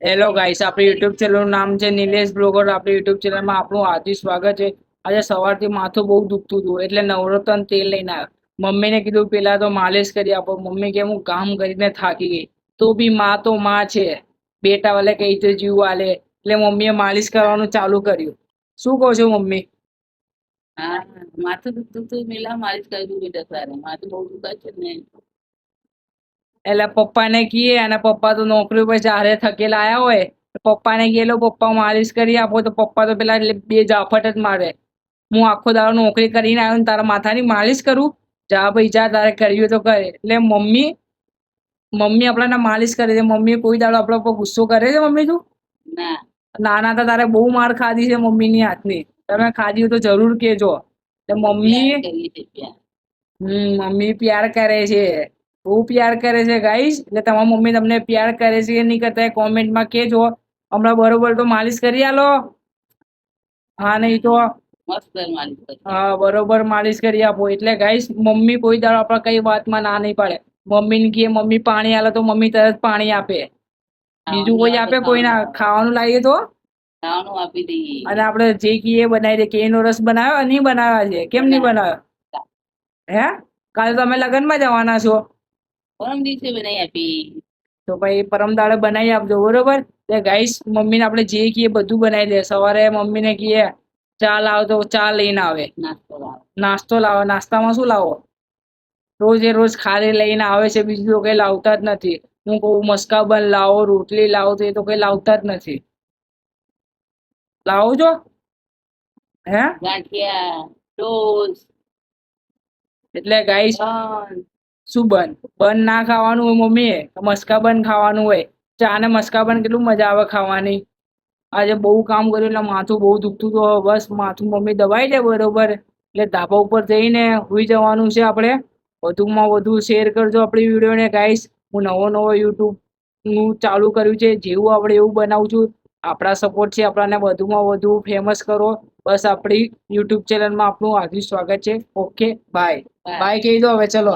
Hello guys, આપણી YouTube ચેનલનું નામ છે નિલેશ બ્લોગર. આપણી યુટ્યુબ ચેનલમાં આપણું હાર્દિક સ્વાગત છે. આજે સવારથી માથું બહુ દુખતું હતું એટલે નવરત્ન તેલ લઈને આવ્યો. મમ્મીને કીધું પેલા તો માલિશ કરી આપો. મમ્મી કે હું કામ કરીને થાકી ગઈ. તો બી માં તો માં છે, બેટા વાલે કઈ તો જીવ વાલે. એટલે મમ્મીએ માલિશ કરવાનું ચાલુ કર્યું. શું કહો છો મમ્મી? હા, માથું દુખતું હતું પેલા માલિશ કરી દીધી બેટા તારે. માથું બહુ દુખાય છે ને. એટલે પપ્પાને કહીએ, અને પપ્પા તો નોકરી ઉપર ચારે થકેલા આયા હોય. પપ્પાને કહેલો પપ્પા માલિશ કરી આપો, તો પપ્પા તો પેલા બે જાફટ જ મારે. હું આખો દાડો નોકરી કરીને આવ્યો ને તારા માથાની માલિશ કરું? જા ભાઈ જા, તારે કરવી હોય તો કરે. એટલે મમ્મી મમ્મી આપણાને માલિશ કરે છે. મમ્મી કોઈ દાડો આપણા ઉપર ગુસ્સો કરે છે મમ્મી તું? ના, નાના હતા તારે બહુ માર ખાધી છે મમ્મીની હાથની. તમે ખાધી હોય તો જરૂર કહેજો. એટલે તો પ્યાર મમ્મી કરીએ છે પ્યાર. મમ્મી પ્યાર કરે છે, બહુ પ્યાર કરે છે ગાઈસ. એટલે તમારા મમ્મી તમને પ્યાર કરે છે કે નહીં કરતા એ કોમેન્ટમાં કહેજો. હમણાં બરોબર તો માલિશ કરી આલો. હા નહીં તો મસ્ત માલિશ કરી. હા બરોબર માલિશ કરી આપો. એટલે ગાઈસ મમ્મી કોઈ દાડો આપણા કઈ વાતમાં ના નહીં પાડે. મમ્મીને કહીએ મમ્મી પાણી આલે તો મમ્મી તરત પાણી આપે. બીજું ખાવાનું કોઈ આવે આપે? તો કોઈ ના ખાવાનું લાવીએ તો ખાવાનું આપી અને દઈએ. આપણે જે કહીએ બનાવી દે. કેરીનો રસ બનાવ્યો નહીં બનાવ્યા છે? કેમ નહીં બનાવ્યો? હે, કાલે તમે લગ્નમાં જવાના છો? પરમ દિવસે બનાવી આપી. તો ભાઈ પરમ દાડે બનાવી આપજો બરોબર. તે ગાઈસ મમ્મીને આપણે જે કહીએ બધું બનાવી દે. સવારે મમ્મીને કહીએ ચા લાવ તો ચા લઈને આવે. નાસ્તો લાવો. નાસ્તો લાવો. નાસ્તામાં શું લાવો? રોજ એ રોજ ખાલી લઈને આવે છે, બીજું તો કઈ લાવતા જ નથી. હું કહું મસ્કા બન લાવો, રોટલી લાવો, તો એ તો કઈ લાવતા જ નથી. લાવો છો? હે, ગાંઠિયા, ટોસ્ટ, એટલે ગાઈસ બન. શું બન બન ના ખાવાનું હોય મમ્મી, મસ્કા બન ખાવાનું હોય. ચા ને મસ્કા બન કેટલું મજા આવે ખાવાની. આજે બહુ કામ કર્યું એટલે માથું બહુ દુખતું તો બસ માથું મમ્મી દબાઈ દે બરોબર. એટલે ધાબા ઉપર જઈને સુઈ જવાનું છે આપણે. વધુમાં વધુ શેર કરજો આપણી વિડીયોને ગાઈસ. હું નવો યુટ્યુબ નું ચાલુ કર્યું છે, જેવું આપણે એવું બનાવું છું. આપણા સપોર્ટ છે, આપણાને વધુમાં વધુ ફેમસ કરો. બસ આપણી યુટ્યુબ ચેનલમાં આપનું હાર્દિક સ્વાગત છે. Okay bye. બાય કહી દો હવે, ચલો.